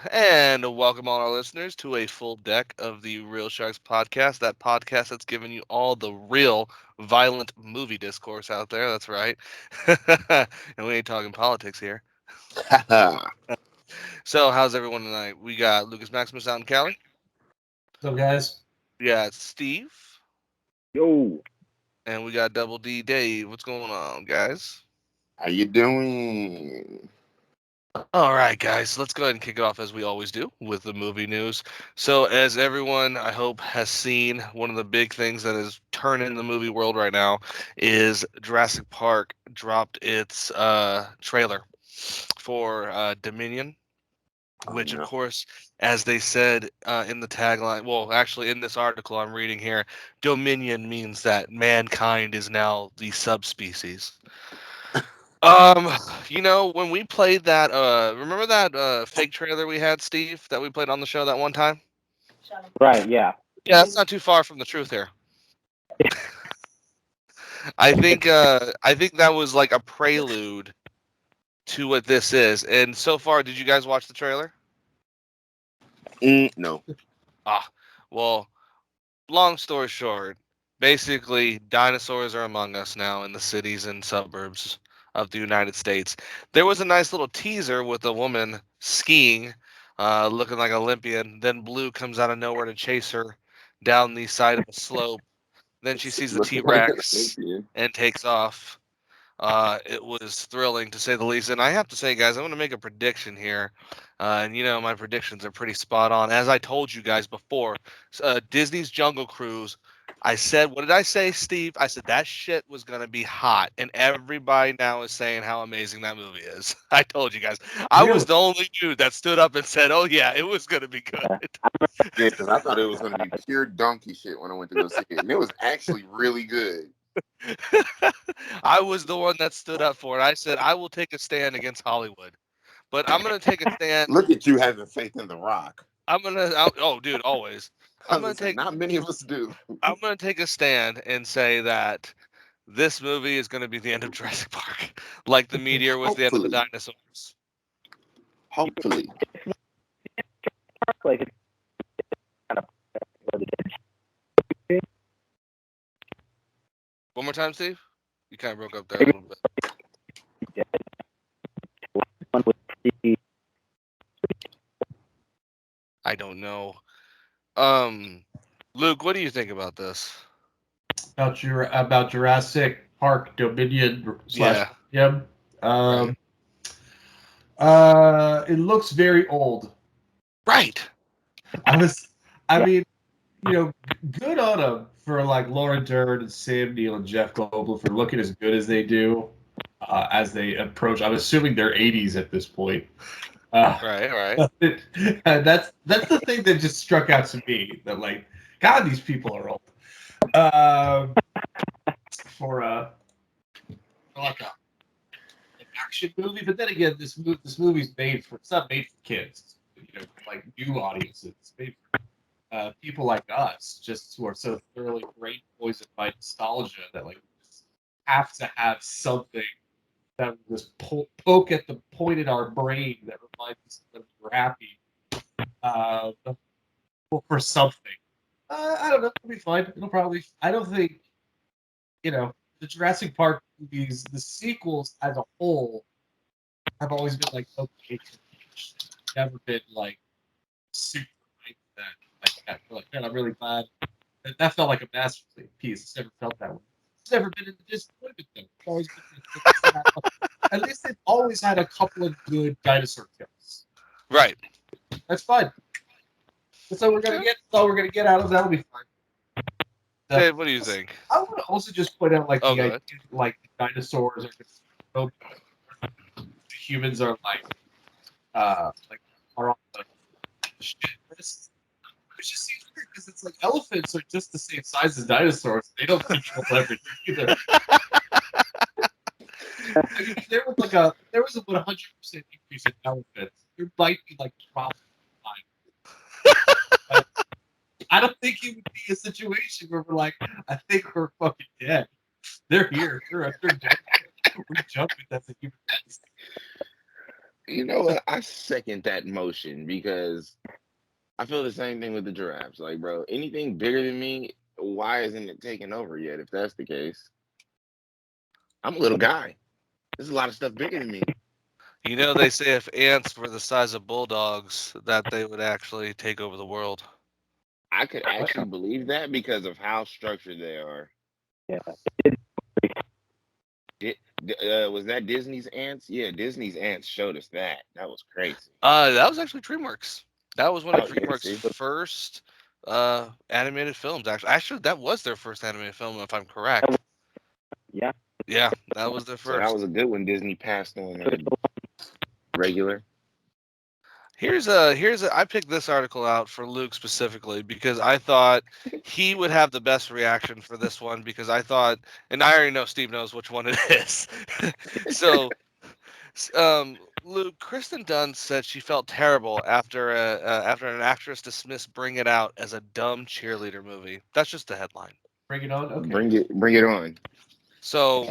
And welcome all our listeners to a full deck of the Real Sharks podcast. That podcast that's giving you all the real violent movie discourse out there. That's right. And we ain't talking politics here. So, how's everyone tonight? We got Lucas Maximus out in Cali. What's up, guys? We got Steve. Yo, And we got Double D Dave. What's going on, guys? how you doing? All right, guys, let's go ahead and kick it off as we always do with the movie news. So, as everyone I hope has seen, one of the big things that is turning the movie world right now is Jurassic Park dropped its trailer for Dominion, Oh which, of no. course, as they said in the tagline, well, actually, in this article I'm reading here, Dominion means that mankind is now the subspecies. Um, when we played that, remember that fake trailer we had, Steve, that we played on the show that one time? Right, yeah. Yeah, that's not too far from the truth here. I think that was like a prelude to what this is. And so far, did you guys watch the trailer? No. Ah, well, long story short, basically dinosaurs are among us now in the cities and suburbs of the United States. There was a nice little teaser with a woman skiing, looking like an Olympian. Then Blue comes out of nowhere to chase her down the side of a slope. Then she sees the T Looking like an Rex Olympian. and takes off. It was thrilling to say the least. And I have to say, guys, I'm going to make a prediction here. And my predictions are pretty spot on. As I told you guys before, Disney's Jungle Cruise. I said, what did I say, Steve? I said that shit was going to be hot. And everybody now is saying how amazing that movie is. I told you guys. I was Really? the only dude that stood up and said, oh, yeah, it was going to be good. Yeah, because I thought it was going to be pure donkey shit when I went to go see it. And it was actually really good. I was the one that stood up for it. I said, I will take a stand against Hollywood. But I'm gonna take a stand. Look at you having faith in The Rock. Oh, dude, always. I I'm was gonna going to say, take. not many of us do. I'm gonna take a stand and say that this movie is gonna be the end of Jurassic Park, like the meteor was the end of the Hopefully. dinosaurs. Hopefully. Like it's kind of really good. One more time, Steve. You kind of broke up there a little bit. One with the I don't know. Um, Luke, what do you think about this? About Jurassic Park Dominion slash Yeah, Yep. right. Um, it looks very old. Right. I was, I yeah. mean, good on them for like Laura Dern and Sam Neill and Jeff Goldblum for looking as good as they do as they approach. I'm assuming they're 80s at this point. Uh, Right. Right. and that's the thing that just struck out to me. That like, God, these people are old. Um, for like an action movie, but then again, this movie's made for it's not made for kids. Like new audiences. It's made for people like us, just who are so thoroughly brain poisoned by nostalgia that like we just have to have something that will just poke at the point in our brain that reminds us that we're happy uh, for something. I don't know. It'll be fine. It'll probably. I don't think the Jurassic Park movies, the sequels as a whole, have always been like okay, never been like super like that. Like that. Like, man, I'm really glad that felt like a masterpiece. It's never felt that way. It's never been in the disappointment though. It's always been at least they've always had a couple of good dinosaur kills. Right. That's fine. That's all we're gonna Okay. get. That's all we're gonna get out of that. Will be fine. The, Dave, what do you think? I want to also just point out like Oh, the go idea, ahead. like dinosaurs are just humans are like are on the shit list. It just seems weird because it's like elephants are just the same size as dinosaurs. They don't control everything either. I mean, if there was a 100% increase in elephants, there might be like problems. But I don't think it would be a situation where we're like, I think we're fucking dead. They're here. They're dead. We're jumping. That's a human race. You know what? I second that motion because I feel the same thing with the giraffes. Like, bro, anything bigger than me, why isn't it taking over yet? If that's the case, I'm a little guy. There's a lot of stuff bigger than me. You know, they say if ants were the size of bulldogs, that they would actually take over the world. I could actually believe that because of how structured they are. Yeah. Was that Disney's ants? Yeah, Disney's ants showed us that. That was crazy. That was actually DreamWorks. That was one of Oh yeah, DreamWorks' see, first animated films. Actually, that was their first animated film, if I'm correct. Yeah. Yeah, that was their so that first. was a good one. Disney passed on regular. I picked this article out for Luke specifically because I thought he would have the best reaction for this one because I thought, and I already know Steve knows which one it is. So, Luke, Kristen Dunst said she felt terrible after an actress dismissed Bring It Out as a dumb cheerleader movie. That's just the headline. Bring it on. Okay. Bring it on. So,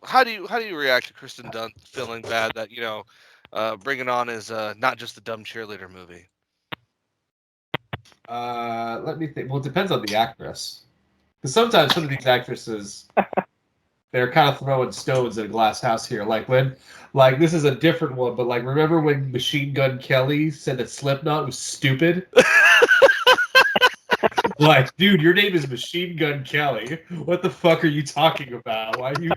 how do you react to Kristen Dunst feeling bad that Bring It On is not just a dumb cheerleader movie? Let me think. Well, it depends on the actress. Because sometimes some of these actresses, they're kind of throwing stones at a glass house here. Like this is a different one, but like remember when Machine Gun Kelly said that Slipknot was stupid? Like, dude, your name is Machine Gun Kelly. What the fuck are you talking about? Why you?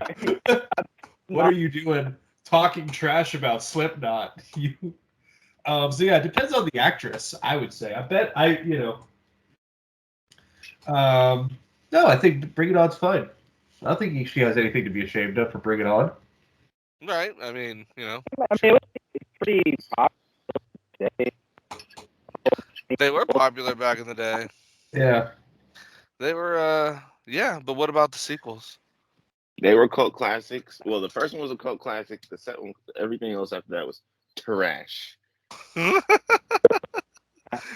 What are you doing? Talking trash about Slipknot? You. So yeah, it depends on the actress. I would say. I bet no, I think Bring It On's fine. I don't think she has anything to be ashamed of for Bring It On. Right. I mean, I mean, it was pretty popular. they were popular back in the day. Yeah. They were, yeah. But what about the sequels? They were cult classics. Well, the first one was a cult classic. The second one, everything else after that was trash. I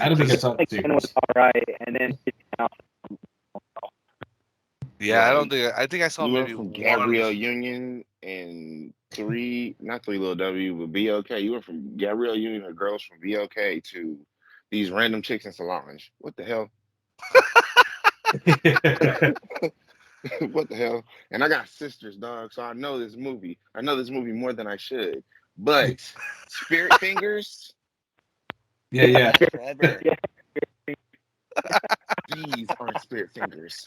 don't think I saw the Like, sequels. was all right, and then it came out. Yeah, I don't Right. think I think I saw You went maybe from one. Gabrielle Union and not three little W, but BOK. You went from Gabrielle Union or girls from BOK to these random chicks in Solange. What the hell? What the hell? And I got sisters, dog, so I know this movie. I know this movie more than I should. But Spirit Fingers, yeah. forever. Yeah. These aren't Spirit Fingers.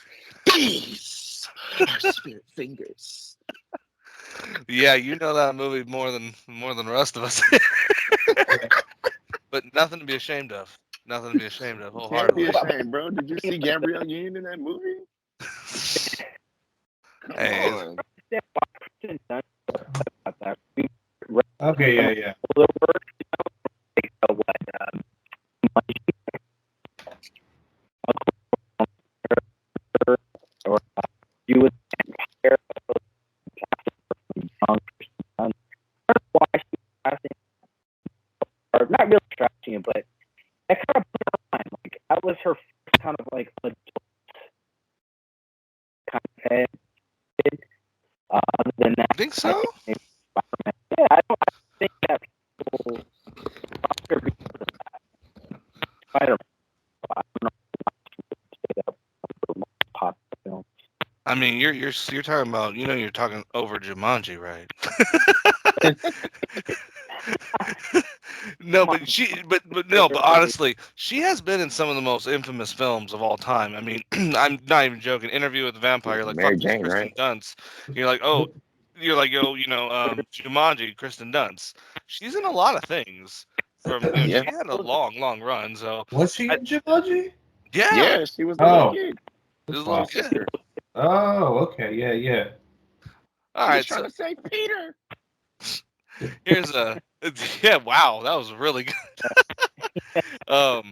These are Spirit Fingers. Yeah, you know that movie more than the rest of us. But nothing to be ashamed of. Nothing to be ashamed of. Can't be Wholeheartedly. ashamed, bro. Did you see Gabrielle Union in that movie? Come Hey, on. Okay, yeah. Or you would why she was or not really trashing it, but that kind of put her on. Like that was her first kind of like adult kind of head. Other than that, I think so. Yeah, I think that people Oscar because of that. Spider-Man. I don't know if that was most popular film. I mean, you're talking about you're talking over Jumanji, right? No, but honestly, she has been in some of the most infamous films of all time. I mean, I'm not even joking. Interview with the Vampire, you're like, fuck Mary this Jane, Kristen right? Dunst. You're like, oh, yo, Jumanji, Kristen Dunst. She's in a lot of things. Yeah. She had a long run. So Was she in Jumanji? yeah, Yeah, she was the little kid. this That's little awesome. kid. Sister. Oh, okay, yeah. All She was right, trying so to say Peter. here's yeah, wow, that was really good. All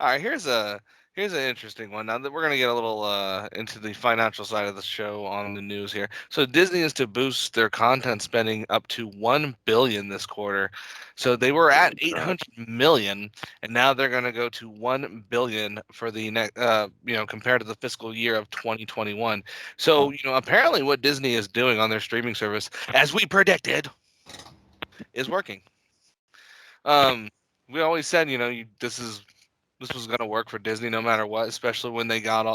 right, here's an interesting one. Now that we're gonna get a little into the financial side of the show on the news here. So Disney is to boost their content spending up to 1 billion this quarter. So they were at 800 million, and now they're gonna go to 1 billion for the next, compared to the fiscal year of 2021. So apparently what Disney is doing on their streaming service, as we predicted, is working. We always said, this was gonna work for Disney no matter what, especially when they brought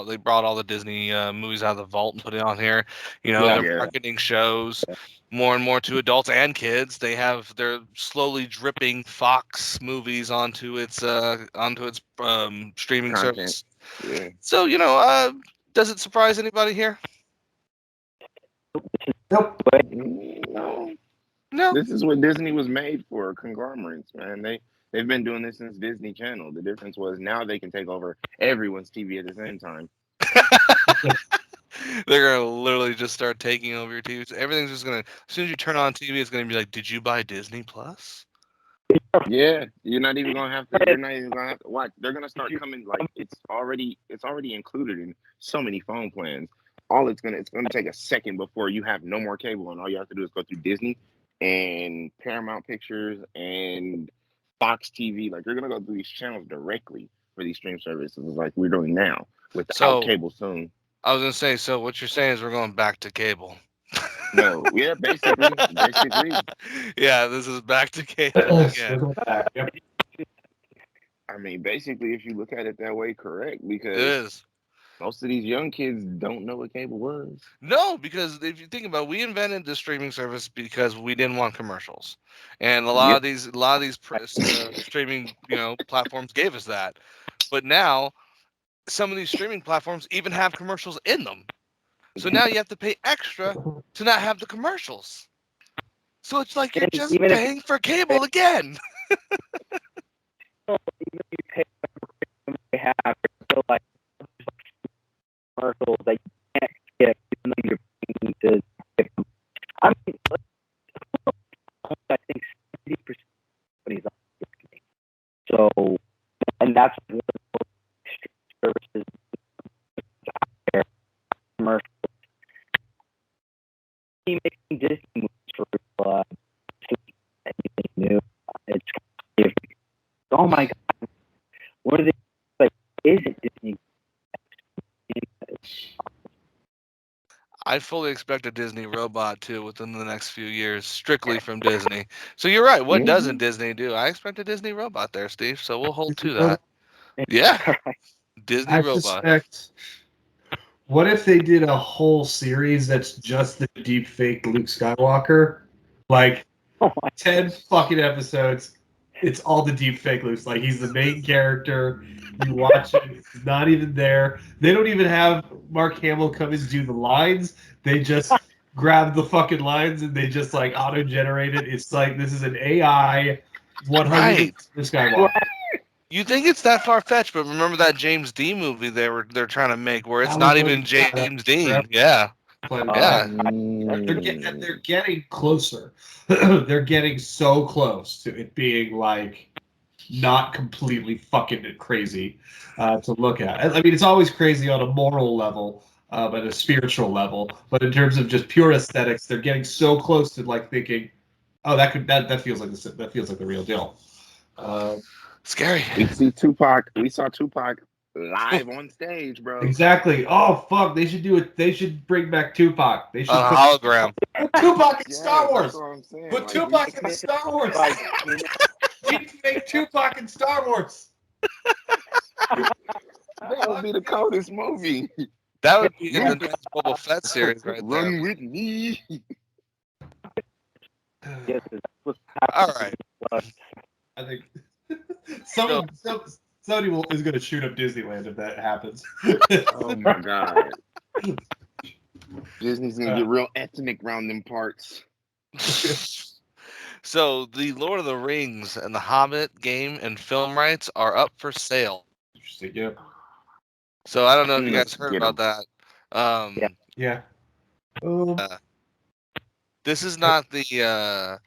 all the Disney movies out of the vault and put it on here. Yeah. They're Yeah. marketing shows more and more to adults and kids. They're slowly dripping Fox movies onto its streaming Content. service. Yeah. So does it surprise anybody here? Nope. No. No. This is what Disney was made for, conglomerates, man. They've been doing this since Disney Channel. The difference was now they can take over everyone's TV at the same time. They're gonna literally just start taking over your TV. Everything's just gonna, as soon as you turn on TV, it's gonna be like, did you buy Disney Plus? Yeah, you're not even gonna have to. You're not even gonna have to watch. They're gonna start coming like it's already included in so many phone plans. It's gonna take a second before you have no more cable, and all you have to do is go through Disney and Paramount Pictures and Fox TV. Like you're gonna go through these channels directly for these stream services, like we're doing now without So cable soon. I was gonna say, so what you're saying is we're going back to cable. No, yeah, basically. Yeah, this is back to cable again. Circle back. Yep. I mean, basically, if you look at it that way, correct, It because is. most of these young kids don't know what cable was. No, because if you think about it, we invented the streaming service because we didn't want commercials, and a lot Yep. of these streaming platforms gave us that. But now some of these streaming platforms even have commercials in them. So now you have to pay extra to not have the commercials. So it's like you're And just even if paying for cable again. even if you pay for they have, it's still like commercials that you can't skip, even though you're paying to skip them. I mean, I think 70% of companies on Disney. So, and that's one of the services out there, commercials. He making Disney movies for anything new. It's oh my god, what are they like? Is it Disney? I fully expect a Disney robot too within the next few years, strictly from Disney. So you're right. What doesn't Disney do? I expect a Disney robot there, Steve. So we'll hold to that. Yeah, Disney I robot. suspect. What if they did a whole series that's just the deep fake Luke Skywalker? Like Oh my 10 fucking episodes. It's all the deep fake Luke. Like he's the main character. You watch it, he's not even there. They don't even have Mark Hamill come and do the lines. They just grab the fucking lines and they just like auto generate it. It's like this is an AI 100% Right. Skywalker. You think it's that far fetched, but remember that James Dean movie they're trying to make where it's That not was even like- yeah, James that's Dean. forever. Yeah. Yeah. They're getting closer. They're getting so close to it being like not completely fucking crazy to look at. I mean, it's always crazy on a moral level, at a spiritual level, but in terms of just pure aesthetics, they're getting so close to like thinking, oh, that feels like that feels like the real deal. Scary. We saw Tupac live on stage, bro. Exactly. Oh fuck, they should do it. They should bring back Tupac. They should On a put hologram. Tupac in Yes, Star Wars. that's what I'm saying. Put Like, Tupac in Star Wars. Deep fake Tupac in Star Wars. that would be the coldest movie. That would be in the next Boba Fett series right there. Run with me. Yes, that's All right. I think somebody is going to shoot up Disneyland if that happens. Oh my god. Disney's gonna get real ethnic around them parts. So the Lord of the Rings and the Hobbit game and film rights are up for sale. Interesting. Yeah. So I don't know if you guys heard Get about that. Yeah. This is not the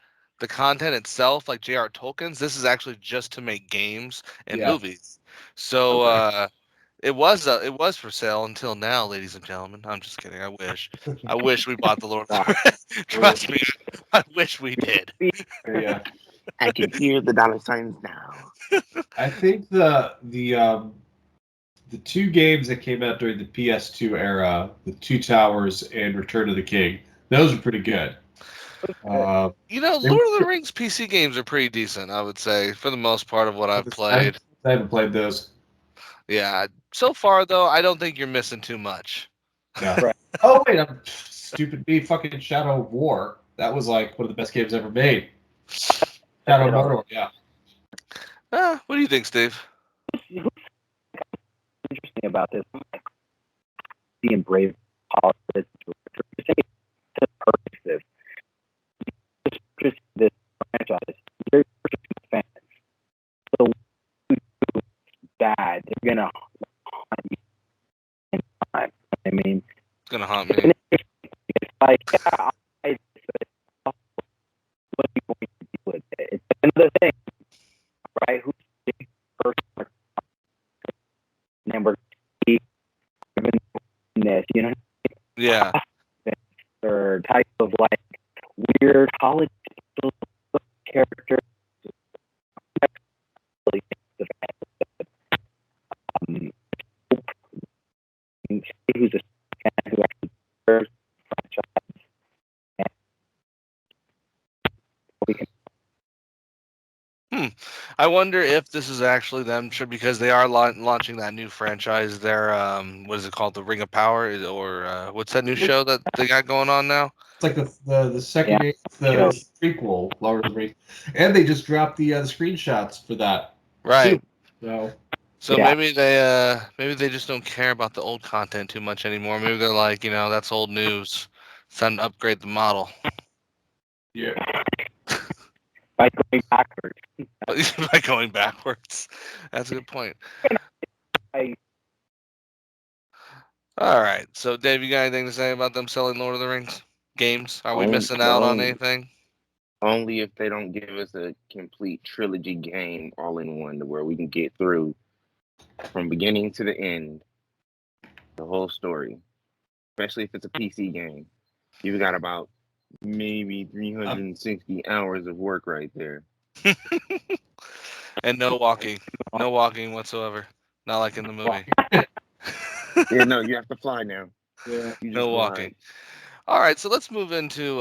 content itself like J.R. Tolkien's. This is actually just to make games and Yeah. movies. So it was for sale until now, ladies and gentlemen. I'm just kidding. I wish we bought the Lord of the Rings. Trust me, I wish we did. Yeah. I can hear the dollar signs now. I think the two games that came out during the PS2 era, the Two Towers and Return of the King, those were pretty good. You know, They- Lord of the Rings PC games are pretty decent, I would say, for the most part of what I've played. I haven't played those. Yeah. So far, though, I don't think you're missing too much. Yeah. Right. Oh wait, I'm stupid. Me fucking Shadow of War. That was like one of the best games ever made. Shadow of Mordor. Yeah. What do you think, Steve? Who's interesting about this? Being brave politics, to purpose this this franchise. You're purchasing fans. So when you do bad, they're gonna hunt you in time. I mean, It's gonna haunt me. it's like, yeah, what are you going to do with it? It's another thing, right? Who's the person? And we're this, you know, Yeah. or type of like weird college character. Who's a fan who actually serves the franchise, and we can I wonder if this is actually them, because they are launching that new franchise. Their what is it called? The Ring of Power, or what's that new show that they got going on now? It's like the second Yeah. game, the prequel, Lord of the Rings, and they just dropped the screenshots for that. Right. Too. So Yeah. maybe they just don't care about the old content too much anymore. Maybe they're like, that's old news. It's time to upgrade the model. Yeah. by going backwards. By going backwards. That's a good point. I, All right. So Dave, you got anything to say about them selling Lord of the Rings games? Are we Only- missing out on only- anything? Only if they don't give us a complete trilogy game all in one, to where we can get through from beginning to the end, the whole story. Especially if it's a PC game. You've got about maybe 360 hours of work right there. And no walking. No walking whatsoever. Not like in the movie. Yeah, no, you have to fly now. Yeah. You just No glide. walking. All right, so let's move into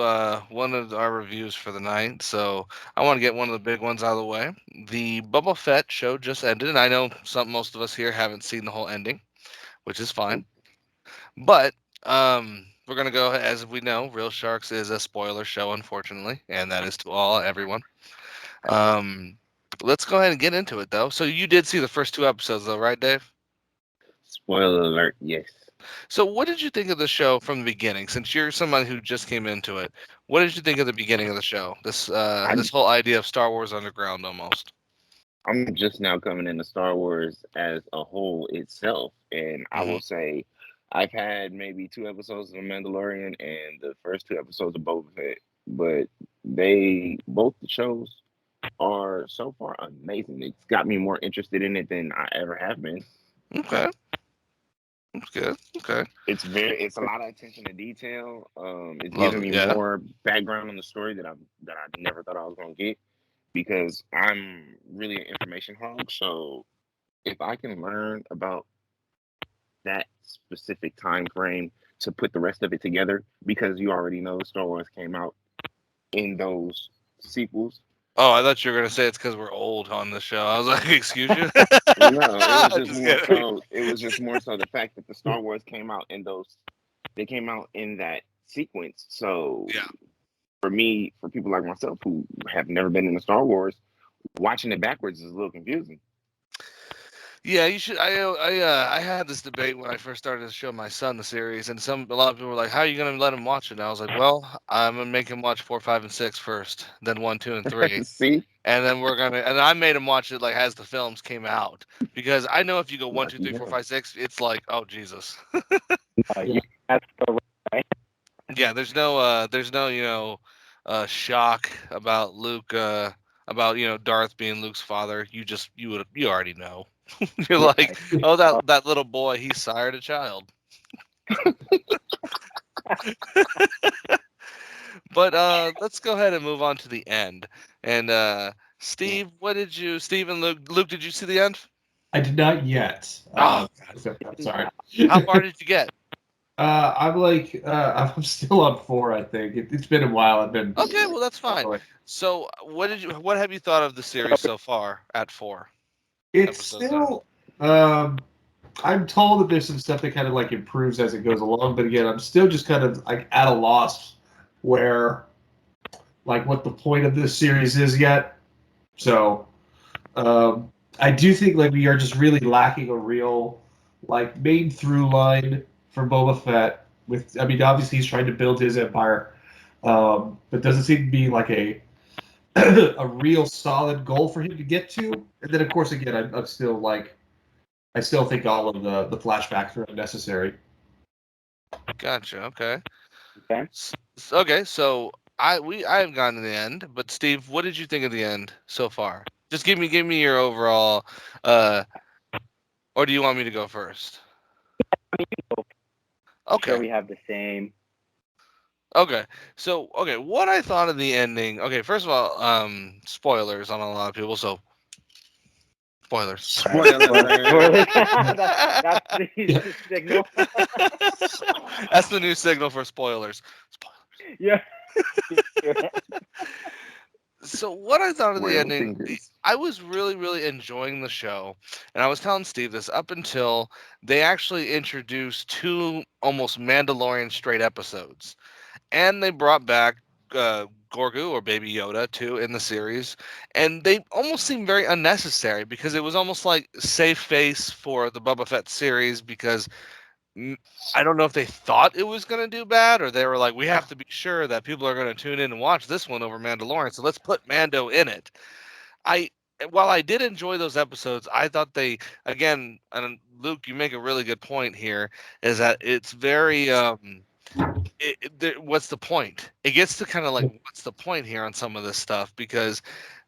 one of our reviews for the night. So I want to get one of the big ones out of the way. The Boba Fett show just ended, and I know most of us here haven't seen the whole ending, which is fine. But we're gonna go as we know. Real Sharks is a spoiler show, unfortunately, and that is to everyone. Let's go ahead and get into it, though. So you did see the first 2 episodes, though, right, Dave? Spoiler alert, yes. So what did you think of the show from the beginning? Since you're someone who just came into it, what did you think of the beginning of the show? This whole idea of Star Wars Underground, almost. I'm just now coming into Star Wars as a whole itself, and I will say I've had maybe 2 episodes of The Mandalorian and the first 2 episodes of Boba Fett, but both the shows are so far amazing. It's got me more interested in it than I ever have been. Okay, that's good. Okay, It's a lot of attention to detail. It's love giving it. me Yeah. more background on the story that I never thought I was gonna get, because I'm really an information hog. So if I can learn about that specific time frame to put the rest of it together, because you already know Star Wars came out in those sequels. Oh, I thought you were gonna say it's because we're old on the show. I was like, excuse you. No, it was just Just more kidding. so. It was just more so the fact that the Star Wars came out in those. They came out in that sequence. So Yeah. for me, for people like myself who have never been into Star Wars, watching it backwards is a little confusing. Yeah, you should. I had this debate when I first started to show my son the series, and a lot of people were like, "How are you gonna let him watch it?" And I was like, "Well, I'm gonna make him watch 4, 5, and 6 first, then 1, 2, and 3, See, and then and I made him watch it like as the films came out, because I know if you go 1, 2, lucky 3, 4, him. 5, 6, it's like, oh Jesus. that's the right. Yeah, there's no shock about Luke, about Darth being Luke's father. You already know. You're like, oh, that little boy, he sired a child. But let's go ahead and move on to the end. And Steve, Steve and Luke, did you see the end? I did not yet. Oh, I'm sorry. how far did you get? I'm like, I'm still on 4. I think it's been a while. I've been. Okay, well that's fine. Anyway, So, what have you thought of the series so far at 4 it's episodes in? still. I'm told that there's some stuff that kind of like improves as it goes along, but again, I'm still just kind of like at a loss where, like, what the point of this series is yet. So, I do think like we are just really lacking a real like main through line for Boba Fett. With I mean, obviously he's trying to build his empire, but doesn't seem to be like a a real solid goal for him to get to. And then of course again, I'm still like I still think all of the flashbacks are unnecessary. Gotcha. Okay. Okay. Okay. So I haven't gotten to the end, but Steve, what did you think of the end so far? Just give me your overall. Or do you want me to go first? I'm sure Okay. we have the same. Okay. So okay, what I thought of the ending. Okay, first of all, spoilers on a lot of people. So spoilers. Spoiler Spoilers. alert. That's the signal. That's the new signal for spoilers. Spoilers. Yeah. So what I thought of the Whale ending, fingers. I was really, really enjoying the show, and I was telling Steve this up until they actually introduced 2 almost Mandalorian straight episodes, and they brought back Gorgu or Baby Yoda too in the series, and they almost seemed very unnecessary because it was almost like save face for the Boba Fett series because I don't know if they thought it was going to do bad or they were like, we have to be sure that people are going to tune in and watch this one over Mandalorian, so let's put Mando in it. I While I did enjoy those episodes, I thought they again, and Luke, you make a really good point here, is that it's very what's the point? It gets to kind of like what's the point here on some of this stuff because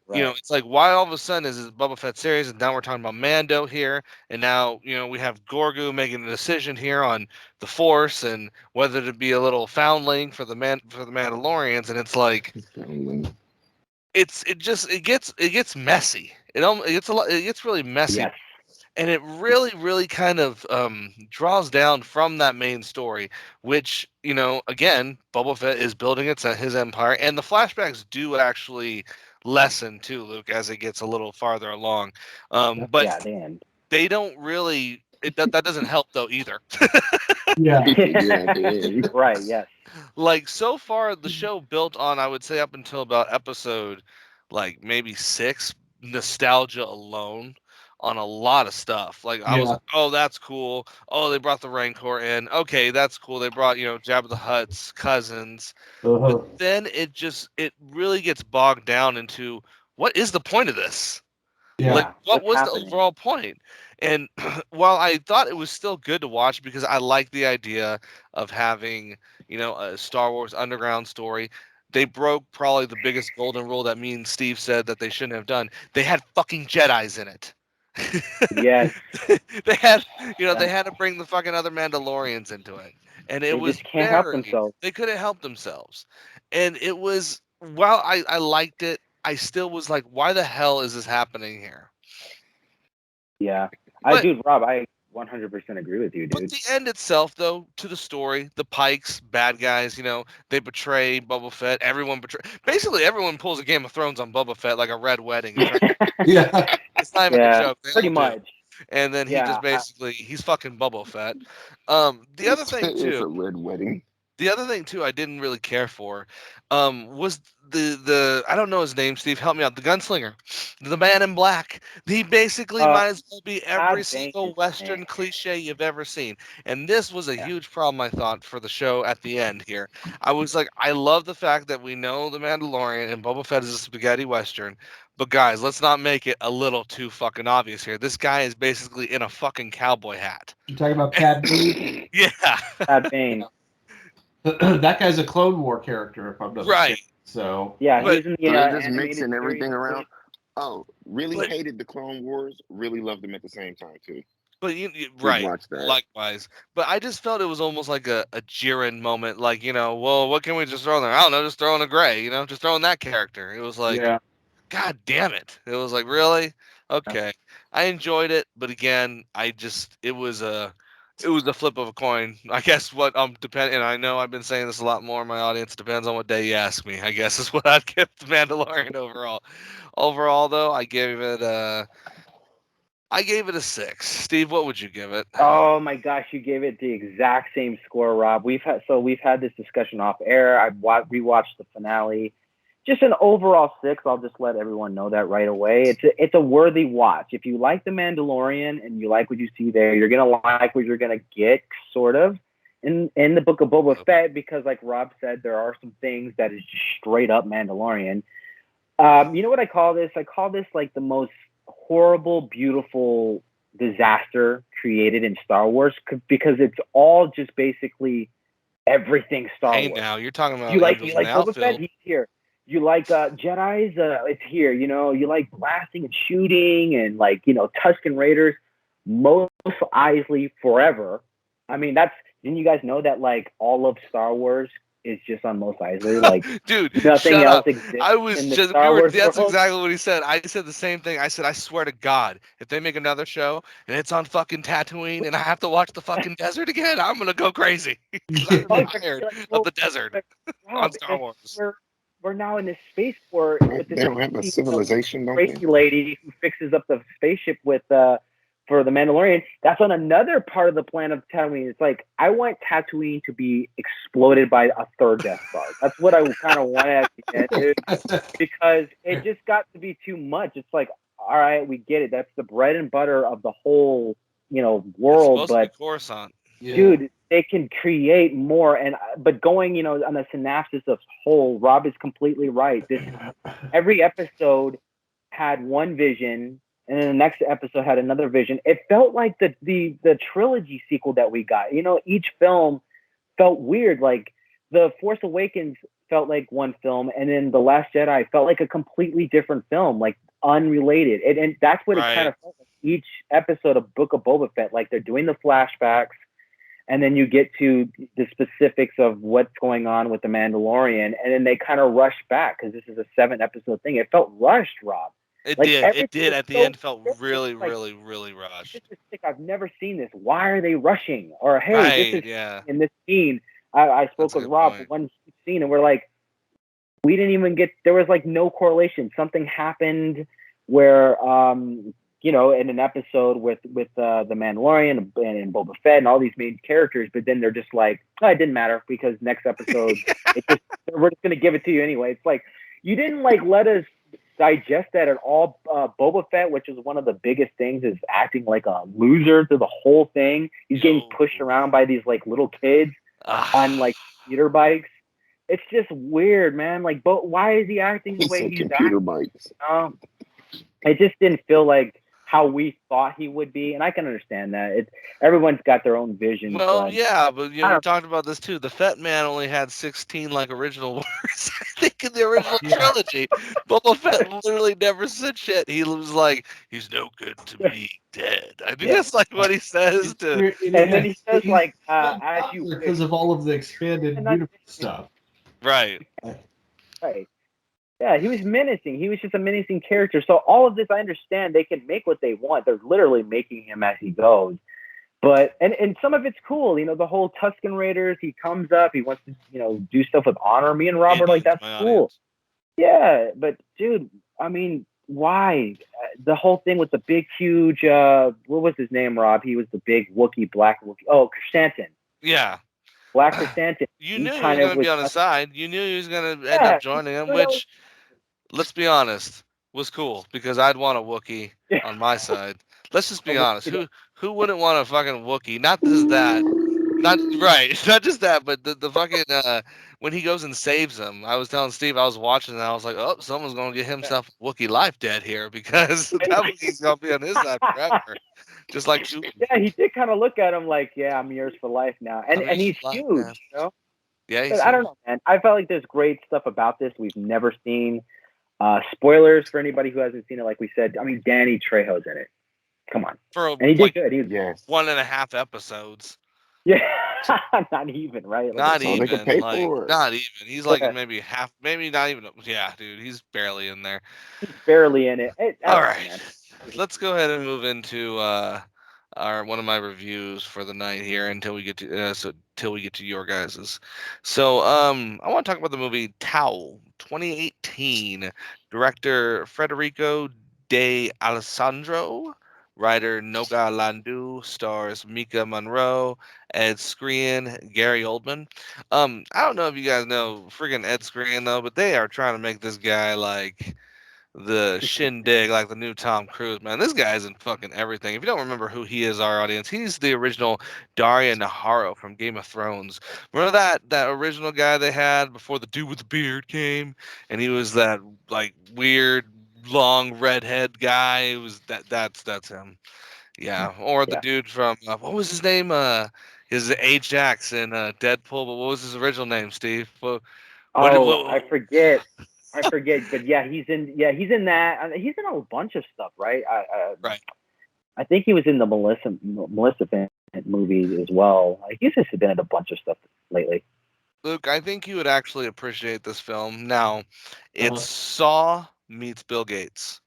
Right. it's like why all of a sudden is this Boba Fett series, and now we're talking about Mando here, and now we have Gorgu making a decision here on the Force and whether to be a little foundling for the Mandalorians, and it's like it gets messy. It gets a lot. It gets really messy, Yes. and it really, really kind of draws down from that main story, which again, Boba Fett is building his empire, and the flashbacks do actually lessen too, Luke, as it gets a little farther along. But Yeah. The end. they don't really. That doesn't help though either. Yeah. Yeah, at the end. Right. Yes. Like so far, the show built on, I would say, up until about episode like maybe 6, nostalgia alone on a lot of stuff. Like I was Yeah. like, oh, that's cool. Oh, they brought the Rancor in. Okay, that's cool. They brought Jabba the Hutt's cousins. But Uh-huh. then it really gets bogged down into what is the point of this? Yeah. Like, Yeah. what What's was the happening? overall point? And while I thought it was still good to watch because I like the idea of having, a Star Wars underground story, they broke probably the biggest golden rule that me and Steve said that they shouldn't have done. They had fucking Jedis in it. Yes. They had, they That, had to bring the fucking other Mandalorians into it, and it they was just can't help themselves. they couldn't help themselves, and it was while I liked it, I still was like, why the hell is this happening here? Yeah. But Rob, I 100% agree with you, but dude. the end itself, though, to the story, the Pikes, bad guys, they betray Boba Fett. Basically, everyone pulls a Game of Thrones on Boba Fett like a red wedding. Yeah. It's not even a Yeah. joke. They Pretty all do. much. And then he just Yeah. basically he's fucking Boba Fett. The other thing It's too. a red wedding. The other thing too, I didn't really care for, was the I don't know his name. Steve, help me out. The gunslinger, the man in black. He basically might as well be every Cad Bane single is eh. Western cliche you've ever seen. And this was a Yeah. huge problem, I thought, for the show at the end here. I was like, I love the fact that we know the Mandalorian and Boba Fett is a spaghetti Western. But guys, let's not make it a little too fucking obvious here. This guy is basically in a fucking cowboy hat. You're talking about Cad Bane? Yeah, Cad Bane. That guy's a Clone War character, if I'm not right. mistaken. So Yeah, he But was in So the they're just animated mixing series. everything around. Oh, really but hated the Clone Wars. Really loved them at the same time too. But Did right, watch that. likewise. But I just felt it was almost like a Jiren moment, like well, what can we just throw in there? I don't know, just throw in a Gray, just throw in that character. It was like, yeah. God damn it! It was like, really? Okay, I enjoyed it, but again, it was It was the flip of a coin. I guess what depend, and I know I've been saying this a lot more in my audience. Depends on what day you ask me. I guess is what I'd give the Mandalorian overall. Overall, though, I gave it a 6. Steve, what would you give it? Oh my gosh, you gave it the exact same score, Rob. We've had this discussion off air. I rewatched the finale. Just an overall 6. I'll just let everyone know that right away. It's a worthy watch. If you like The Mandalorian and you like what you see there, you're gonna like what you're gonna get, sort of, in the Book of Boba Fett, because like Rob said, there are some things that is just straight up Mandalorian. You know what I call this? I call this like the most horrible, beautiful disaster created in Star Wars, because it's all just basically everything Star Hey, Wars. now you're talking about You like Angels in the Boba Fett? Outfield. He's here. You like Jedi's? It's here. You know, you like blasting and shooting and like, you know, Tusken Raiders. Mos Eisley forever. I mean, didn't you guys know that like all of Star Wars is just on Mos Eisley? Like Dude, nothing shut else up. exists I was in the just Star Wars that's world. exactly what he said. I said the same thing. I said, I swear to God, if they make another show and it's on fucking Tatooine and I have to watch the fucking desert again, I'm gonna go crazy. 'Cause I'm Yeah. tired Like, of well, the desert but, on Rob, Star Wars. we're now in this space war with this They don't have a civilization, don't they? crazy lady who fixes up the spaceship with for the Mandalorian. That's on another part of the planet of Tatooine. It's like, I want Tatooine to be exploded by a third Death Star. That's what I kind of want at the end, dude, because it just got to be too much. It's like, all right, we get it. That's the bread and butter of the whole, you know, It's world, supposed to be but Coruscant. Yeah. dude, they can create more. And but going, you know, on the synopsis of whole, Rob is completely right. Every episode had one vision, and then the next episode had another vision. It felt like the trilogy sequel that we got. You know, each film felt weird. Like The Force Awakens felt like one film, and then The Last Jedi felt like a completely different film, like unrelated. And that's what it kind Right. of felt like. Each episode of Book of Boba Fett, like they're doing the flashbacks, and then you get to the specifics of what's going on with the Mandalorian, and then they kind of rush back because this is a 7-episode thing. It felt rushed, Rob. It Like did. It everything did. was At the so end, felt strict. really, Like, really, really rushed. this is sick. I've never seen this. Why are they rushing? Or hey, this Right. is Yeah. in this scene. I spoke That's a with good Rob point. one scene, and we're like, we didn't even get. There was like no correlation. Something happened where you know, in an episode with the Mandalorian and Boba Fett and all these main characters, but then they're just like, oh, it didn't matter because next episode, we're just gonna give it to you anyway. It's like, you didn't like let us digest that at all. Boba Fett, which is one of the biggest things, is acting like a loser through the whole thing. He's getting pushed around by these like little kids on like computer bikes. It's just weird, man. Like, but why is he acting the He way said he's computer acting? bikes. It just didn't feel like how we thought he would be, and I can understand that. Everyone's got their own vision. Well, but yeah, but you know, I we don't- talked about this too. The Fett Man only had 16 like original words. I think in the original Yeah. trilogy, Boba Fett literally never said shit. He was like, "He's no good to me dead." I think Yeah. that's like what he says to. And then he says like, as you wish. because of all of the expanded And that's- universe stuff. Right. Right. Yeah, he was menacing. He was just a menacing character. So all of this, I understand they can make what they want. They're literally making him as he goes. But and some of it's cool, you know, the whole Tusken Raiders. He comes up, he wants to, you know, do stuff with honor. Me and Robert, like, Indians, that's my cool. audience. Yeah, but dude, I mean, why? The whole thing with the big, huge, what was his name, Rob? He was the big Wookiee, black Wookiee. Oh, Chrysanthemum. Yeah. Black Chrysanthemum. You He knew he was kind going of to be was, on his side. You knew he was going to end yeah, up joining him, you know, which, let's be honest, was cool because I'd want a Wookiee on my side. Let's just be honest. Who wouldn't want a fucking Wookiee? Not just that. Not right. Not just that, but the fucking when he goes and saves him. I was telling Steve I was watching and I was like, oh, someone's gonna get himself a Wookiee life dead here because that Wookiee's gonna be on his side forever. Just like Chewie. yeah, he did kind of look at him like, yeah, I'm yours for life now. And I'm yours he's for life, huge, man. you know? Yeah, he's But I don't know, man. I felt like there's great stuff about this we've never seen. Spoilers for anybody who hasn't seen it, like we said. I mean, Danny Trejo's in it. Come on. for And he did like good. He was, Yes. 1.5 episodes. yeah, not even, right? Like, Not So they can even, pay like, for it. not even. He's like Yeah. in maybe half, maybe not even. Yeah, dude, he's barely in there. he's barely in it. I All don't know, right, man. let's go ahead and move into are one of my reviews for the night here until we get to till we get to your guys's. So I want to talk about the movie Tao 2018, director Federico de Alessandro, writer Noga Landu, stars Mika Monroe, Ed Skrein, Gary Oldman. I don't know if you guys know friggin' Ed Skrein though, but they are trying to make this guy like the shindig, like the new Tom Cruise, man. This guy's in fucking everything. If you don't remember who he is, our audience, he's the original Daria Naharro from Game of Thrones. Remember that original guy they had before the dude with the beard came, and he was that like weird long redhead guy. It was that's him. Yeah, or the Yeah. dude from what was his name? His Ajax in Deadpool, but what was his original name, Steve? Oh, What I forget, but yeah, he's in that. He's in a bunch of stuff, right? right. I think he was in the Melissa Bennett movie as well. Like, he's just been in a bunch of stuff lately. Luke, I think you would actually appreciate this film. Now, it's Uh-huh. Saw meets Bill Gates.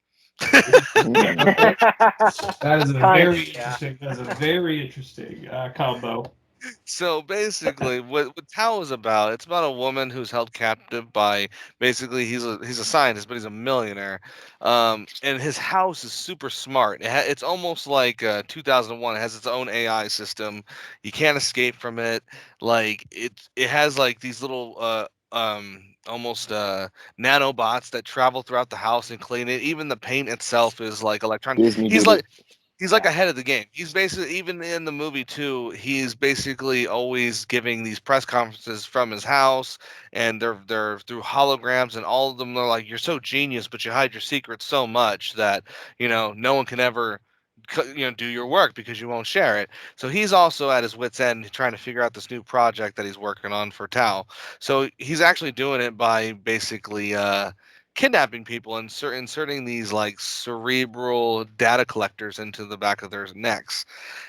Okay. That is a Kind very yeah. interesting. That's a very interesting combo. So basically, what Tao is about, it's about a woman who's held captive by basically he's a scientist, but he's a millionaire, and his house is super smart. It's almost like 2001. It has its own AI system. You can't escape from it. Like it has like these little almost nanobots that travel throughout the house and clean it. Even the paint itself is like electronic. Disney He's did it. like He's like Yeah. ahead of the game. He's basically even in the movie too. He's basically always giving these press conferences from his house, and they're through holograms, and all of them are like, "You're so genius, but you hide your secrets so much that no one can ever." Do your work because you won't share it. So he's also at his wits end trying to figure out this new project that he's working on for Tao. So he's actually doing it by basically kidnapping people and inserting these like cerebral data collectors into the back of their necks.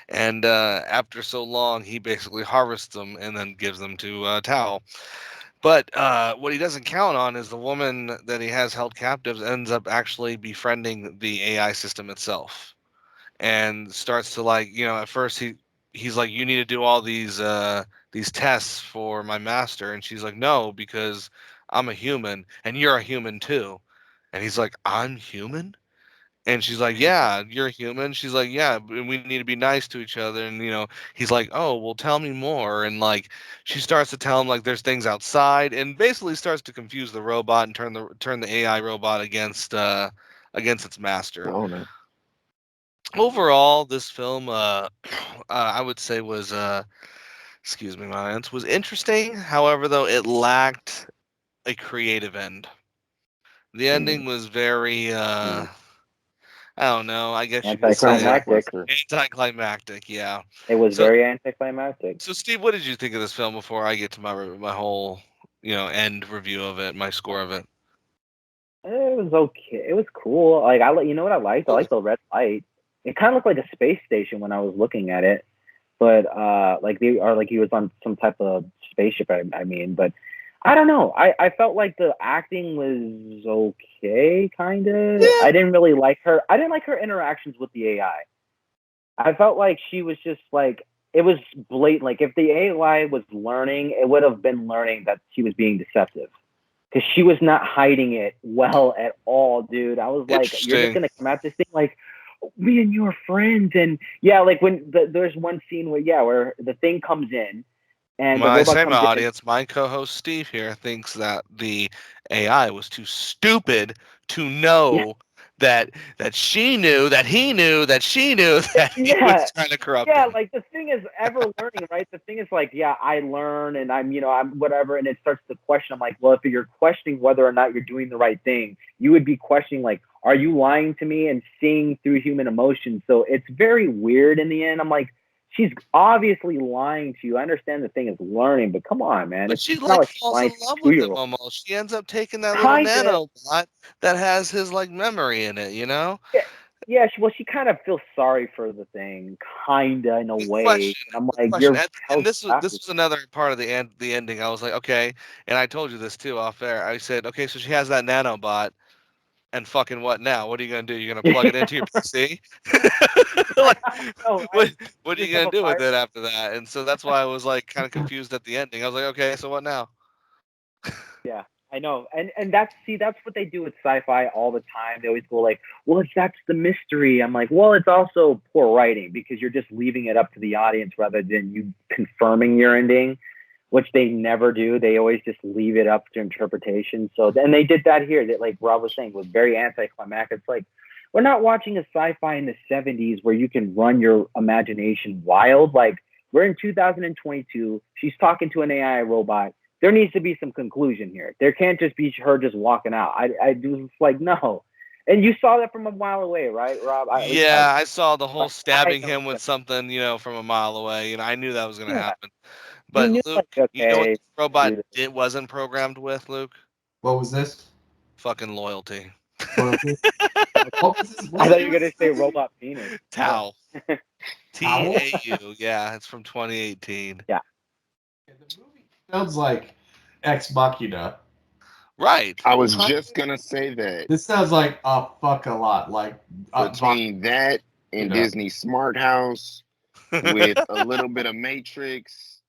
And after so long, he basically harvests them and then gives them to Tao. But what he doesn't count on is the woman that he has held captives ends up actually befriending the AI system itself and starts to like at first he's like, you need to do all these tests for my master, and she's like, no, because I'm a human and you're a human too. And he's like, I'm human? And she's like, yeah, you're a human. She's like, yeah, and we need to be nice to each other. And he's like, oh, well, tell me more. And like she starts to tell him like there's things outside, and basically starts to confuse the robot and turn the AI robot against its The master. owner. Overall, this film, I would say was, excuse me, my audience, was interesting. However, though, it lacked a creative end. The Mm, ending was very, mm. I don't know. I guess you could It's not say Anticlimactic. lackluster. anticlimactic. Yeah. It was So, very anticlimactic. so Steve, what did you think of this film before I get to my whole, end review of it, my score of it? It was okay. It was cool. Like, you know what I liked? I liked the red light. It kind of looked like a space station when I was looking at it, but like he was on some type of spaceship. I mean, but I don't know. I felt like the acting was okay, kind of. Yeah. I didn't really like her. I didn't like her interactions with the AI. I felt like she was just like, it was blatant. Like, if the AI was learning, it would have been learning that she was being deceptive, because she was not hiding it well at all, dude. I was like, you're just Interesting. gonna come at this thing like, me and you are friends, and yeah, like when there's one scene where where the thing comes in and the When I robot say my comes in. audience, my co-host Steve here thinks that the AI was too stupid to Yeah, know that she knew that he knew that she knew that he yeah, was trying to corrupt yeah. him. Like, the thing is ever learning, right? The thing is like, yeah, I learn and I'm whatever, and it starts to question. I'm like, well, if you're questioning whether or not you're doing the right thing, you would be questioning like, are you lying to me and seeing through human emotions? So it's very weird in the end. I'm like, she's obviously lying to you. I understand the thing is learning, but come on, man. But It's she not like like she's falls lying in to love a with him two-year-old. almost. She ends up taking that little Kinda. nanobot that has his like memory in it, you know? Yeah, yeah. She kind of feels sorry for the thing, kinda, in a Good way. question. And I'm Good like, question. you're And held this captive. was another part of the ending. I was like, okay, and I told you this too off air. I said, okay, so she has that nanobot. And fucking what now? What are you gonna do? You're gonna plug it into your PC? Like, No, what what are just you have gonna a do with fire. it after that? And so that's why I was like kind of confused at the ending. I was like, okay, so what now? Yeah, I know, and that's what they do with sci-fi all the time. They always go like, well, that's the mystery. I'm like, well, it's also poor writing because you're just leaving it up to the audience rather than you confirming your ending, which they never do. They always just leave it up to interpretation. So then they did that here. That, like Rob was saying, was very anticlimactic. It's like we're not watching a sci-fi in the '70s where you can run your imagination wild. Like we're in 2022. She's talking to an AI robot. There needs to be some conclusion here. There can't just be her just walking out. I was like, no. And you saw that from a mile away, right, Rob? At least Yeah, I saw the whole like, I stabbing know him with that. something, from a mile away. I knew that was gonna Yeah, happen. you But knew like, Luke, you know what okay, this robot do this. it wasn't programmed with, Luke? What was this? Fucking loyalty. Loyalty. What was this? I What thought you year were was gonna this say movie? robot penis. Oh, Tau. Towel. TAU. Yeah, it's from 2018. Yeah. The movie sounds like Ex Machina. Right. I was just gonna say that This sounds like a fuck a lot like between that and Machina. Disney Smart House with a little bit of Matrix.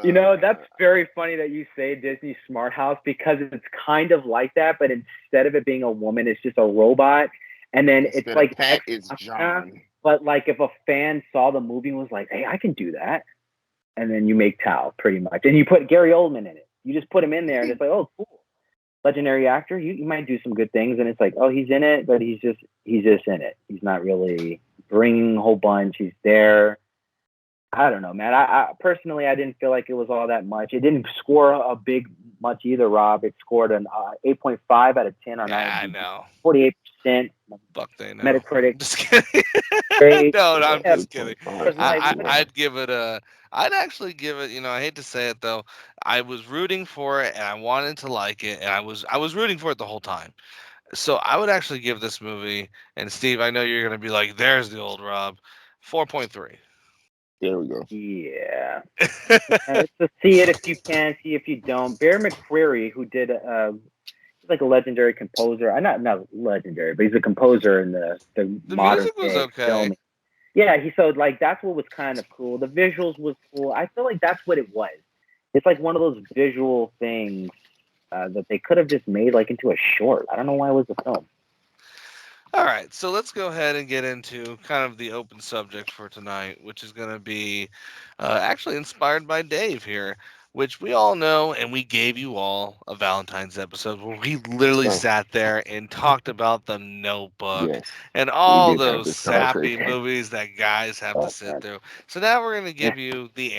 You know, that's Uh, very funny that you say Disney Smart House because it's kind of like that, but instead of it being a woman, it's just a robot. And then it's Instead of like Pat, Ex it's Machina, John. but like if a fan saw the movie and was like, hey, I can do that. And then you make Tao pretty much. And you put Gary Oldman in it. You just put him in there and it's like, oh, cool. Legendary actor, you might do some good things. And it's like, oh, he's in it, but he's just in it. He's not really bringing a whole bunch. He's there. I don't know, man. I personally, I didn't feel like it was all that much. It didn't score a big much either, Rob. It scored an 8.5 out of 10 on Yeah, I IMDb, know. 48%. Fuck, they know. Metacritic, I'm just kidding. great. No, Yeah, I'm Yeah, just kidding. 8.5 was like, not too I bad. I'd give it a. I'd actually give it. I hate to say it though. I was rooting for it and I wanted to like it, and I was rooting for it the whole time. So I would actually give this movie. And Steve, I know you're gonna be like, "There's the old Rob," 4.3. There we go. yeah. So see it if you can, see if you don't. Bear McCreary, who did he's like a legendary composer. Not legendary, but he's a composer in the The modern music was day okay. filming. Yeah, he so like that's what was kind of cool. The visuals was cool. I feel like that's what it was. It's like one of those visual things that they could have just made like into a short. I don't know why it was a film. All right, so let's go ahead and get into kind of the open subject for tonight, which is going to be actually inspired by Dave here, which we all know, and we gave you all a Valentine's episode where we literally So, sat there and talked about the Notebook yes, and we all did have those this sappy conversation. movies that guys have to Oh sit man, through. So now we're going to yeah, give you the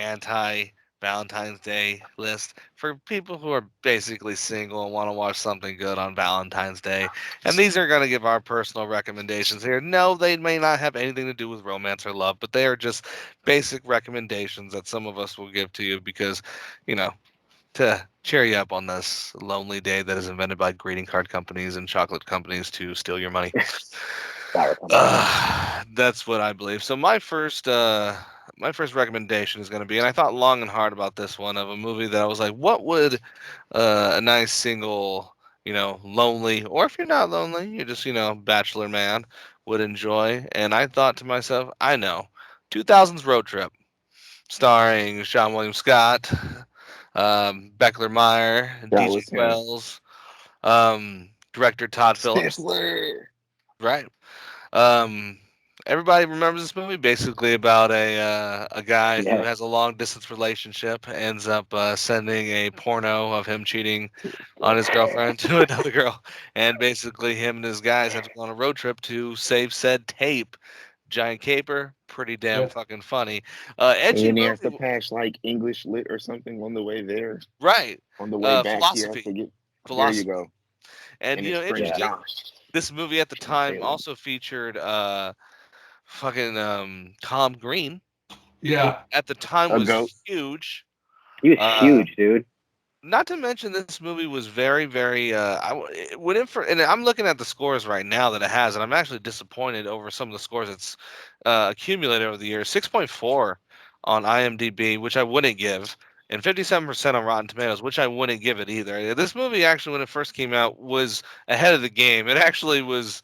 Valentine's Day list for people who are basically single and want to watch something good on Valentine's Day. And these are going to give our personal recommendations here. No, they may not have anything to do with romance or love, but they are just basic recommendations that some of us will give to you because, you know, to cheer you up on this lonely day that is invented by greeting card companies and chocolate companies to steal your money. sour company. That's what I believe. So my first recommendation is going to be, and I thought long and hard about this one of a movie that I was like, what would a nice single, lonely, or if you're not lonely, you're just bachelor man would enjoy. And I thought to myself, I know, 2000s Road Trip, starring Sean William Scott, Beckler Meyer, That DJ was him. Wells, director Todd Phillips. Stifler. Right. Um, Everybody remembers this movie, basically about a guy who Yeah, has a long distance relationship, ends up sending a porno of him cheating on his girlfriend to another girl, and basically him and his guys have to go on a road trip to save said tape. Giant caper, pretty damn Yep. fucking funny. And Edgy then he has to movie, pass like English lit or something on the way there. right? On the way back, he has Philosophy, to get. There you philosophy, go. and And his friend yeah, interesting. Josh This movie at the from time Salem. also featured fucking Tom Green, who Yeah. at the time A was goat. huge. he was Uh, huge, dude. Not to mention this movie was very, very. It went in for, and I'm looking at the scores right now that it has, and I'm actually disappointed over some of the scores it's accumulated over the years. 6.4 on IMDb, which I wouldn't give. and 57% on Rotten Tomatoes, which I wouldn't give it either. This movie actually, when it first came out, was ahead of the game. It actually was.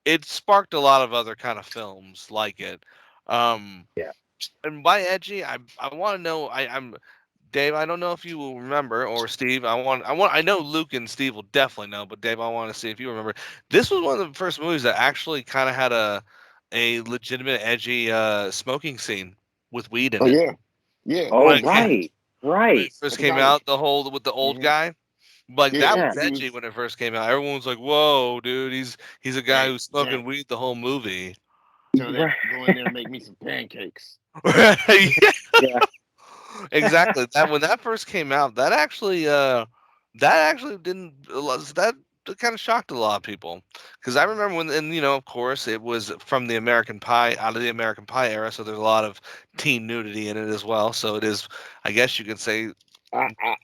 It sparked a lot of other kind of films like it. Um, Yeah. and by edgy, I want to know. I'm Dave. I don't know if you will remember, or Steve. I know Luke and Steve will definitely know, but Dave, I want to see if you remember. This was one of the first movies that actually kind of had a legitimate edgy smoking scene with weed in Oh it. yeah, yeah. Oh, When it, right. when it Right. first I came forgot what. out, the whole with the old Mhm. guy. Like that Yeah, was Yeah. he edgy was when it first came out. Everyone was like, "Whoa, dude, he's a guy right. who's Jack, smoking weed the whole movie." tell that Right. go in there and make me some pancakes. Yeah, Yeah. exactly. That when that first came out, that actually didn't that kind of shocked a lot of people because I remember when, and of course, it was from the American Pie, out of the American Pie era, so there's a lot of teen nudity in it as well. So it is, I guess you could say,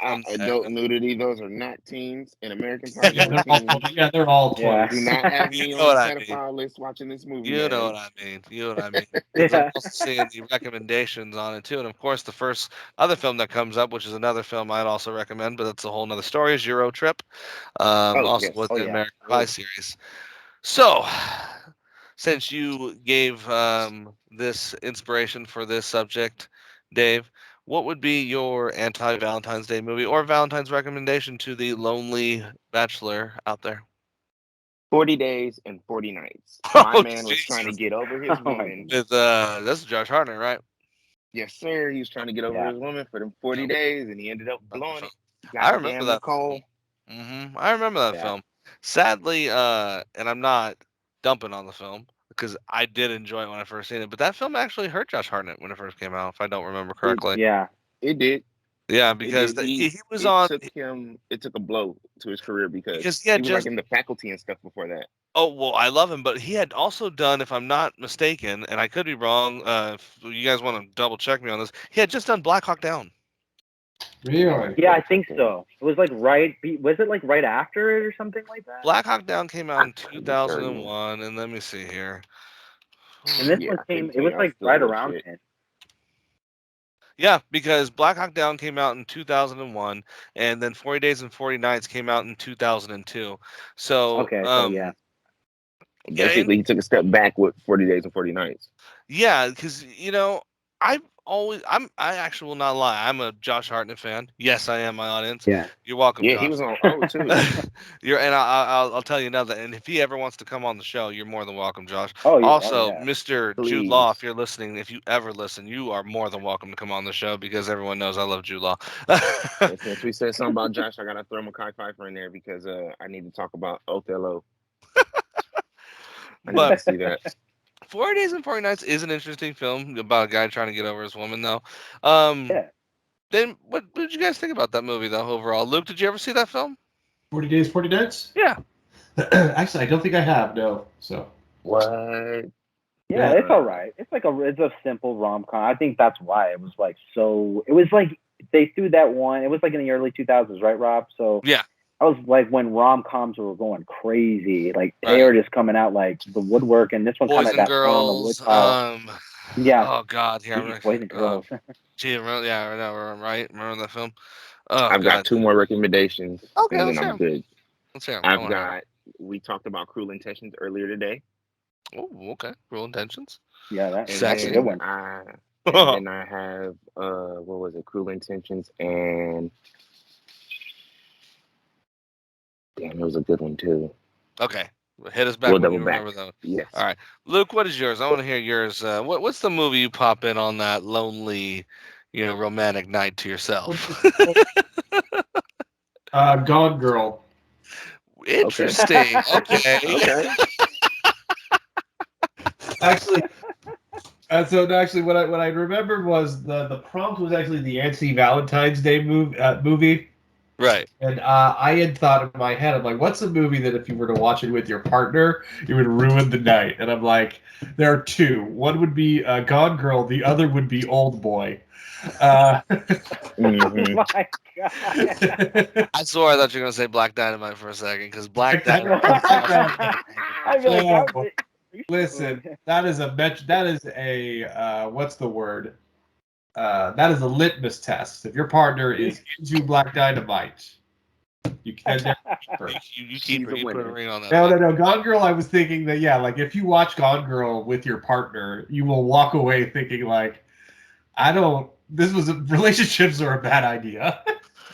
from Adult nudity. Those are not teens. In American Pie, Yeah, they were they're all teens. they're all Yeah. 20s. Do not have you me know on what the I mean. pedophile list watching this movie, You know man. what I mean. You know what I mean. Because I'm Yeah. also seeing the recommendations on it too, and of course, the first other film that comes up, which is another film I'd also recommend, but that's a whole nother story, is Euro Trip. Oh Also yes. with Oh the yeah. American Pie Ooh. series. So, since you gave this inspiration for this subject, Dave, what would be your anti-Valentine's Day movie or Valentine's recommendation to the lonely bachelor out there? 40 days and 40 nights. My Oh, man was trying to Jesus. get over his Oh my woman. goodness. With that's Josh Hartnett, right? Yes, sir. He was trying to get over Yeah. his woman for them 40 Yep. days, and he ended up Remember the blowing film. it. I remember Goddamn that film. Nicole. I remember that Yeah. film. Sadly, and I'm not dumping on the film because I did enjoy it when I first seen it, but that film actually hurt Josh Hartnett when it first came out, if I don't remember It correctly. Yeah. it did. Yeah, It because did. he was It on took him. It took a blow to his career because because he had he was like just. in the faculty and stuff before that. Oh well, I love him, but he had also done, if I'm not mistaken, and I could be wrong. If you guys want to double check me on this, he had just done Black Hawk Down. Really? Yeah, I Black Hawk think Down. so. It was like was it like right after it or something like that? Black Hawk Down came out in Let me tell you. 2001, and let me see here. And this Yeah, one I came, couldn't it tell was you. I was like still a right little around shit. it. Yeah, because Black Hawk Down came out in 2001, and then 40 Days and 40 Nights came out in 2002. So, Okay, so yeah. yeah, and Basically, he took a step back with 40 Days and 40 Nights. yeah, because I actually will not lie. I'm a Josh Hartnett fan. Yes, I am, my audience. Yeah. You're welcome, Yeah, he Josh. was on O too. And I'll tell you another. And if he ever wants to come on the show, you're more than welcome, Josh. Oh yeah. Oh Also, yeah. Mr. Jude Law, if Please. you're listening, if you ever listen, you are more than welcome to come on the show because everyone knows I love Jude Law. And since we said something about Josh, I gotta throw Makai Pfeiffer in there because I need to talk about Othello. I need But to see that. 40 Days and 40 Nights is an interesting film about a guy trying to get over his woman, though. Um, Yeah. then what did you guys think about that movie, though, overall? Luke, did you ever see that film? 40 days, 40 nights? Yeah. Actually, I don't think I have, no. So, What? Yeah, yeah. it's all right. It's a simple rom com. I think that's why it was like so. It was like they threw that one. It was like in the early 2000s, right, Rob? So Yeah. I was like when rom coms were going crazy. Like they Right. were just coming out like the woodwork, and this one kind Boys of and got thrown on the Girls. woodpile. Yeah, Oh God, here geez, boys and girls. gee, yeah, I know, right? Remember that film? Oh I've got God. two more recommendations, Okay, and then let's hear I'm 'em. good. Let's hear 'em. I I've want to hear 'em. got. We talked about Cruel Intentions earlier today, Oh, okay. Real Intentions. Yeah, and that's a good Sexy. one. I have what was it? Cruel Intentions, and damn, it was a good one too. Okay. Hit us back We'll when double you remember back. those. All Yes. right. Luke, what is yours? I want to hear yours. What's the movie you pop in on that lonely, romantic night to yourself? Gone Girl. Okay. Interesting. Okay. Okay. Actually, actually, what I remembered was the prompt was actually the Anti-Valentines Day movie. Right. And I had thought in my head, I'm like, what's a movie that if you were to watch it with your partner, it would ruin the night? And I'm like, there are two. One would be Gone Girl. The other would be Old Boy. Uh, Oh Mm-hmm. my god. I swore I thought you were gonna say Black Dynamite for a second because Black Black Dynamite. I'd be like, no, are you listen, that is a what's the word? that is a litmus test. If your partner is into Black Dynamite, you can You She's keep her. a You put a winner. ring on that. No. Gone Girl, I was thinking that, yeah, like if you watch Gone Girl with your partner, you will walk away thinking like, relationships are a bad idea.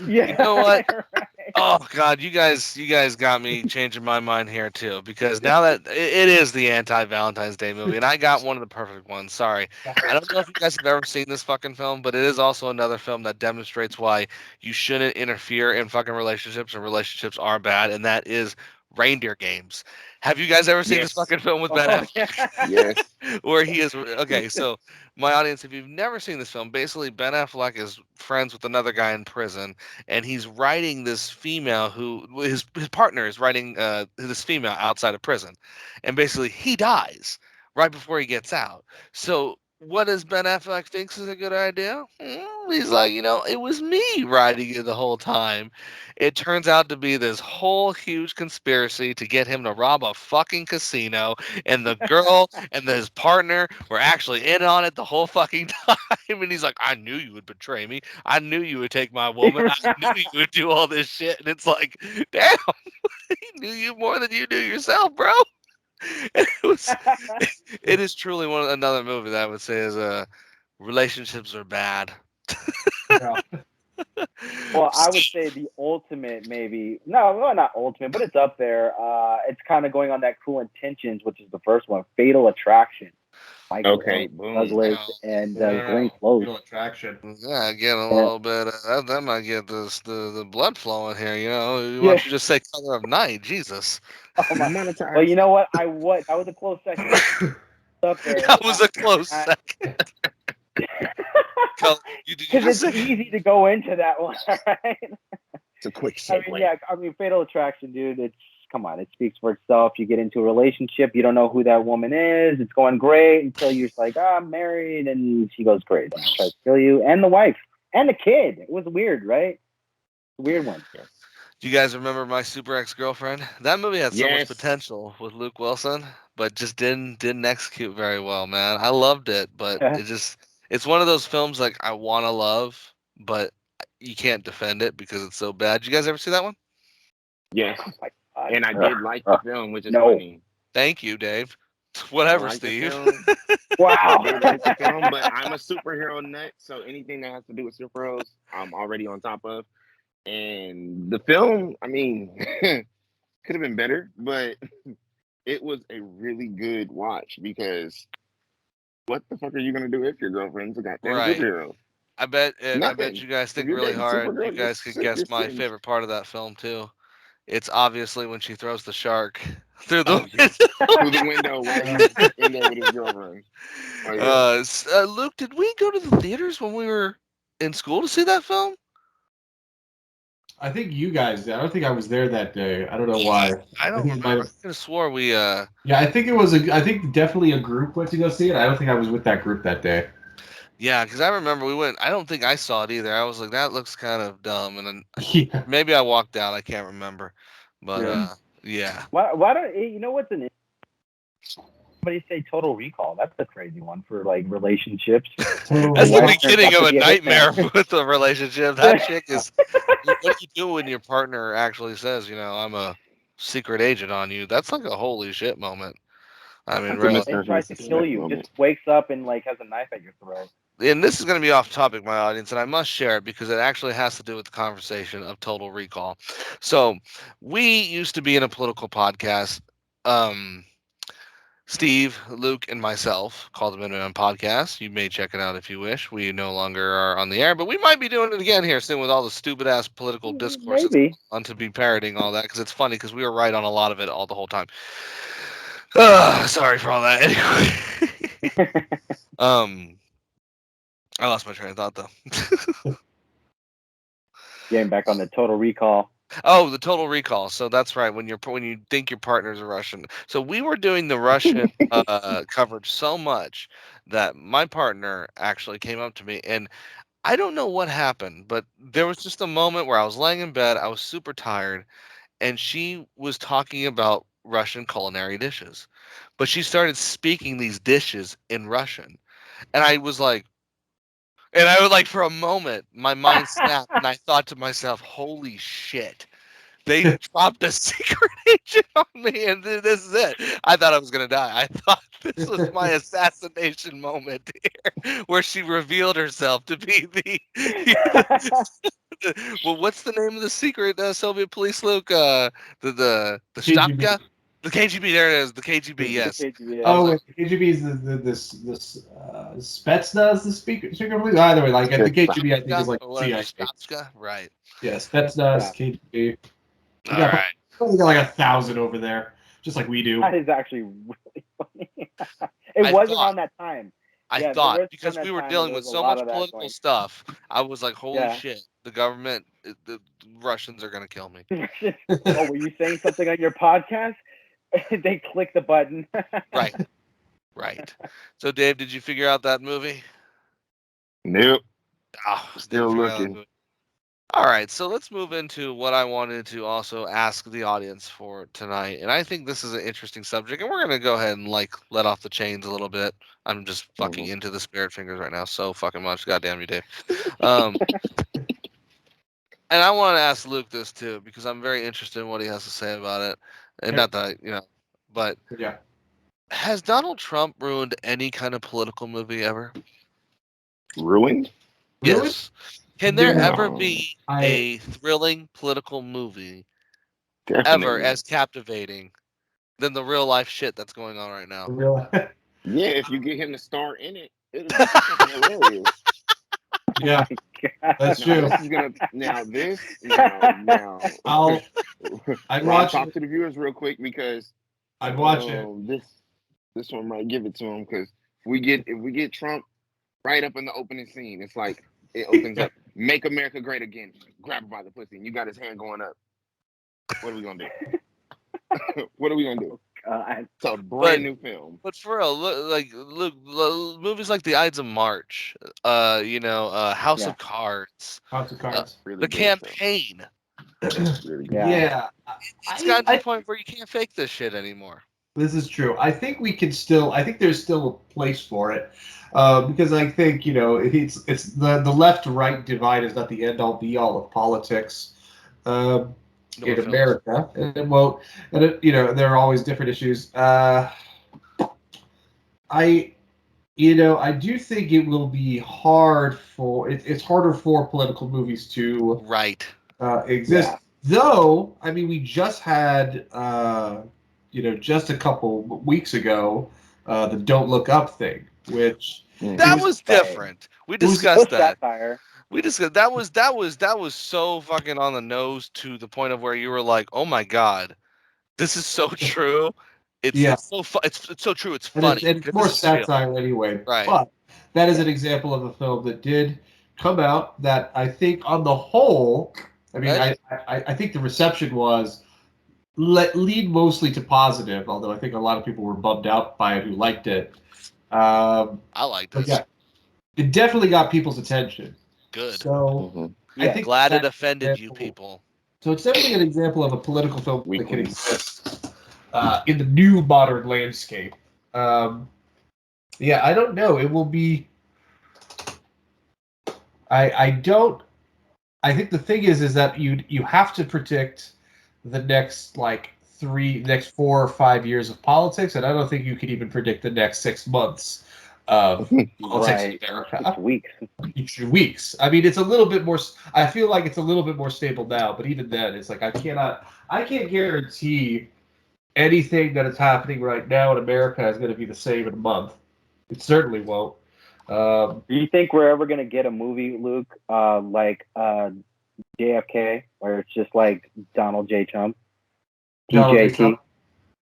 Yeah. You know what? Right. Oh God, you guys got me changing my mind here too, because now that it is the anti-Valentine's Day movie, and I got one of the perfect ones. Sorry, I don't know if you guys have ever seen this fucking film, but it is also another film that demonstrates why you shouldn't interfere in fucking relationships, and relationships are bad, and that is Reindeer Games. Have you guys ever seen this Yes. fucking film with Ben Oh, Affleck? yeah. Yes. Where he is okay, so my audience, if you've never seen this film, basically Ben Affleck is friends with another guy in prison, and he's writing this female who his partner is writing this female outside of prison, and basically he dies right before he gets out. So what does Ben Affleck thinks is a good idea? He's like, it was me writing it the whole time. It turns out to be this whole huge conspiracy to get him to rob a fucking casino, and the girl and his partner were actually in on it the whole fucking time. And he's like, I knew you would betray me. I knew you would take my woman. I knew you would do all this shit. And it's like, damn, he knew you more than you knew yourself, bro. And it is truly another movie that I would say is relationships are bad. Yeah. Well, I would say the ultimate, maybe. No, well, not ultimate, but it's up there. It's kind of going on that Cruel Intentions, which is the first one, Fatal Attraction. Michael Okay. Boom. Douglas Wow. and Yeah. Glenn Close. Real attraction. Yeah, get a Yeah. little bit. That might get the blood flowing here. Why Yeah. don't you just say Color of Night? Jesus, Oh my. Monetize. Well, you know what? That was a close second. It's up there. that was a close I- second. Did you Because just it's say? easy to go into that one, right? It's a quick I segue. mean, yeah. I mean, Fatal Attraction, dude. It's come on. It speaks for itself. You get into a relationship, you don't know who that woman is. It's going great until you're just like, I'm married, and she goes crazy, tries to kill you, and the wife, and the kid. It was weird, right? Weird one. Do you guys remember My Super Ex Girlfriend? That movie had so much Yes. potential with Luke Wilson, but just didn't execute very well, man. I loved it, but it's one of those films like I want to love, but you can't defend it because it's so bad. Did you guys ever see that one? Yes. Oh my God. And I did like the film, which is No. funny. Thank you, Dave. I Whatever, like the Steve. film. Wow. I did like the film, but I'm a superhero nut, so anything that has to do with superheroes, I'm already on top of. And the film, I mean, could have been better, but it was a really good watch because what the fuck are you gonna do if your girlfriend's a goddamn Right. superhero? I bet Nothing. you guys If think you're really dating hard. You Supergirl, guys could guess you're my sitting. favorite part of that film too. It's obviously when she throws the shark through Oh, the yeah. window. Through the window while he's in there with his girlfriend. Oh yeah. Luke, did we go to the theaters when we were in school to see that film? I think you guys did. I don't think I was there that day. I don't know why. I don't think it might remember. have- I could have swore we. Yeah, I think it was I think definitely a group went to go see it. I don't think I was with that group that day. Yeah, because I remember we went. I don't think I saw it either. I was like, that looks kind of dumb, and then Yeah. maybe I walked out. I can't remember, but Yeah. yeah. Why don't you know what's an somebody say Total Recall? That's a crazy one for like relationships. That's Totally. the Western beginning of a propaganda. nightmare with a relationship. That chick is. What do you do when your partner actually says, I'm a secret agent on you? That's like a holy shit moment. I mean, That's a really. And tries to miscarriage kill you. moment. Just wakes up and like has a knife at your throat. And this is going to be off topic, my audience, and I must share it because it actually has to do with the conversation of Total Recall. So, we used to be in a political podcast. Steve, Luke, and myself called the Minimum Podcast. You may check it out if you wish. We no longer are on the air, but we might be doing it again here soon with all the stupid ass political discourse that's Maybe. on to be parroting all that because it's funny because we were right on a lot of it all the whole time. Sorry for all that. Anyway, I lost my train of thought though. Getting back on the Total Recall. Oh, the Total Recall. So that's right. When you think your partner's a Russian. So we were doing the Russian coverage so much that my partner actually came up to me, and I don't know what happened, but there was just a moment where I was laying in bed, I was super tired, and she was talking about Russian culinary dishes. But she started speaking these dishes in Russian. And I was like, And I would like for a moment, my mind snapped, and I thought to myself, "Holy shit! They dropped a secret agent on me, and this is it." I thought I was gonna die. I thought this was my assassination moment here, where she revealed herself to be well, what's the name of the secret Soviet police, Luke? The KGB. Shtapka? The KGB. There it is. The KGB. Yes. I was Oh, like, wait, KGB is this Spetsnaz, the secret police. Either way, like the KGB, I think is like or whatever. CIA. Shtapka. Right. Yeah, Spetsnaz, KGB. We All got, right. we got like 1,000 over there, just like we do. That is actually really funny. I It was thought- around that time. I Yeah, thought there was because around we that were time dealing there with was a so lot much of that political going. stuff, I was like, "Holy Yeah. shit! The government, the Russians are gonna kill me." Oh, were you saying something on your podcast? They click the button. Right. Right. So, Dave, did you figure out that movie? Nope. Oh, Still looking. All right, so let's move into what I wanted to also ask the audience for tonight, and I think this is an interesting subject, and we're gonna go ahead and like let off the chains a little bit. I'm just fucking into the spirit fingers right now, so fucking much. Goddamn you, Dave. And I want to ask Luke this too because I'm very interested in what he has to say about it, and Okay. not that but Yeah. has Donald Trump ruined any kind of political movie ever? Ruined? Really? Yes. Can there No. ever be I a thrilling political movie Definitely. ever as captivating than the real life shit that's going on right now? real. Yeah, if you get him to star in it, it'll be fucking hilarious. Yeah, that's Now true. this is gonna now I'd Rob, watch talk it. to the viewers real quick because I'd watch it. this one might give it to him because if we get Trump right up in the opening scene, it's like it opens up, "Make America Great Again," grab him by the pussy, and you got his hand going up. What are we gonna do? What are we gonna do? It's a brand new film. But for real, look, movies like The Ides of March, House Yeah. of Cards, House of Cards. Really The good film. Campaign. Really good. Yeah. It's gotten to the point where you can't fake this shit anymore. This is true. I think we can still. I think there's still a place for it, because I think it's the left-right divide is not the end-all be-all of politics No more in films. America, and it won't. And there are always different issues. I do think it will be hard for it's harder for political movies to Right. exist. Yeah. Though, I mean, we just had just a couple weeks ago, the "Don't Look Up" thing, which That was different. We was discussed that. Satire. We discussed that was so fucking on the nose to the point of where you were like, "Oh my god, this is so true." It's so it's so true. It's and funny. it's because more this is real. satire anyway. Right. But that is an example of a film that did come out that I think, on the whole, I mean, Right. I think the reception was lead mostly to positive, although I think a lot of people were bummed out by it who liked it. I like But this. yeah, it definitely got people's attention. Good. So I think Glad it that's offended an you example. people. So it's definitely an example of a political film that can Weaklings. exist in the new modern landscape. Yeah, I don't know. It will be. I don't. I think the thing is that you have to predict the next next 4 or 5 years of politics, and I don't think you can even predict the next 6 months of politics in America. It's weeks. Each weeks. I mean, it's a little bit more. I feel like it's a little bit more stable now, but even then, it's like I can't guarantee anything that is happening right now in America is going to be the same in a month. It certainly won't. Do you think we're ever gonna get a movie, Luke, like JFK, where it's just like Donald J. Trump, Donald J. DJT? Trump?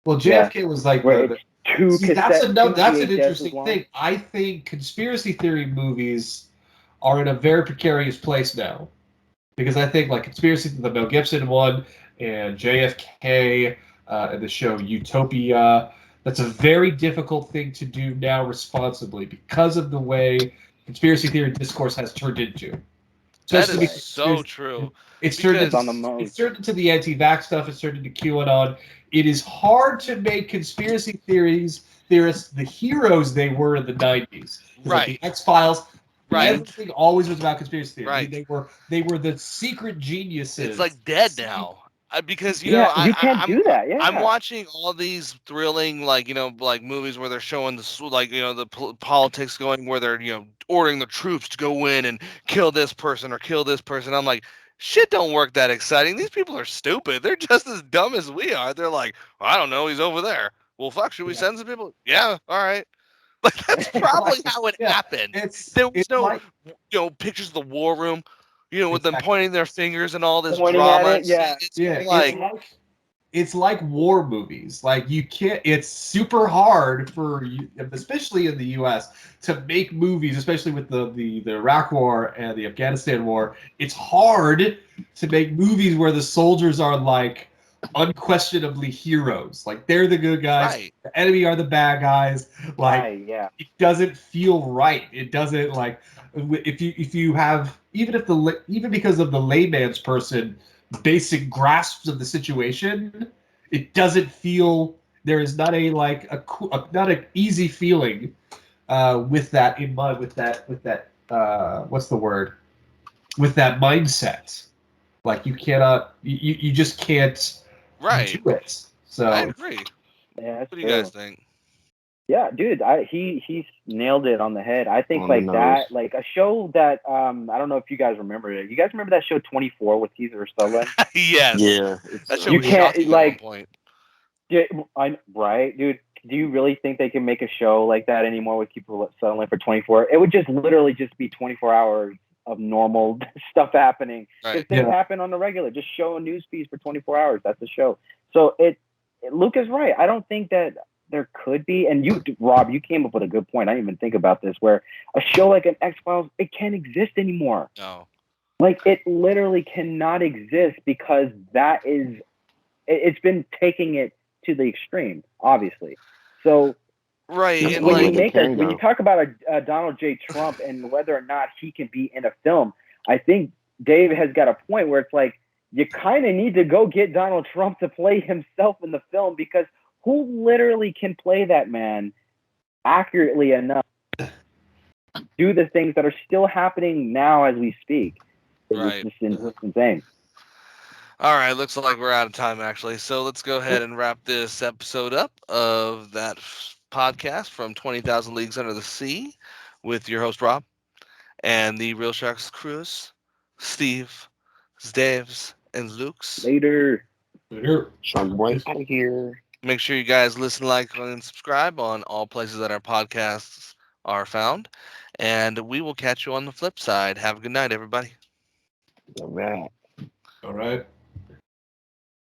Well, JFK was like Where it's two see, that's that's an VHSs interesting long. thing. I think conspiracy theory movies are in a very precarious place now, because I think the Mel Gibson one and JFK and the show Utopia. That's a very difficult thing to do now responsibly because of the way conspiracy theory discourse has turned into. That Especially is so true. It's turned Because- it's turned into the anti-vax stuff. It's turned into QAnon. It is hard to make conspiracy theorists the heroes they were in the 90s. Like Right. the X-Files. Right. Everything always was about conspiracy theory. Right. They were the secret geniuses. It's like dead now. Because you can't do that. Yeah, I'm watching all these thrilling like movies where they're showing the politics going where they're ordering the troops to go in and kill this person or kill this person. I'm like, shit don't work that exciting. These people are stupid. They're just as dumb as we are. They're like, I don't know, he's over there. Well, fuck, should we send some people? Yeah, all right. Like that's probably how it happened. There was no like pictures of the war room. With them exactly. pointing their fingers and all this Pointing drama. at it, yeah. It's Yeah, like it's like war movies. Like you can't. It's super hard for you, especially in the U.S., to make movies, especially with the Iraq War and the Afghanistan War. It's hard to make movies where the soldiers are like unquestionably heroes. Like they're the good guys. right. The enemy are the bad guys. Like Right, yeah. it doesn't feel right. It doesn't like if you have even because of the layman's person basic grasps of the situation, it doesn't feel there is not not an easy feeling with that in mind with that what's the word with that mindset. Like you cannot you just can't Right. do it. So I agree. Yeah, that's What do you true. guys think? Yeah, dude, he's nailed it on the head. I think On the like nose. that, like a show that I don't know if you guys remember it. You guys remember that show 24 with Keith Sutherland? Yes. Yeah, That show You was can't, shocking like- at one point. Right, dude. Do you really think they can make a show like that anymore with Keith Sutherland for 24? It would just literally just be 24 hours of normal stuff happening. Right. If things Yeah. happen on the regular, just show a news feed for 24 hours. That's the show. So Luke is right. I don't think that there could be, and you, Rob, you came up with a good point. I didn't even think about this, where a show like an X-Files, it can't exist anymore. No. Like it literally cannot exist because it's been taking it to the extreme, obviously. So Right. That's And the when way you they make can when you go. talk about a Donald J. Trump and whether or not he can be in a film, I think Dave has got a point where it's like you kind of need to go get Donald Trump to play himself in the film, because who literally can play that man accurately enough to do the things that are still happening now as we speak? Right. It's just insane. All right, looks like we're out of time actually. So let's go ahead and wrap this episode up of that podcast from 20,000 Leagues Under the Sea with your host Rob and the Real Sharks crews, Steve, Dave's, and Luke's. Later. Shark Boy out of here. Make sure you guys listen, like, and subscribe on all places that our podcasts are found. And we will catch you on the flip side. Have a good night, everybody. All right. all right.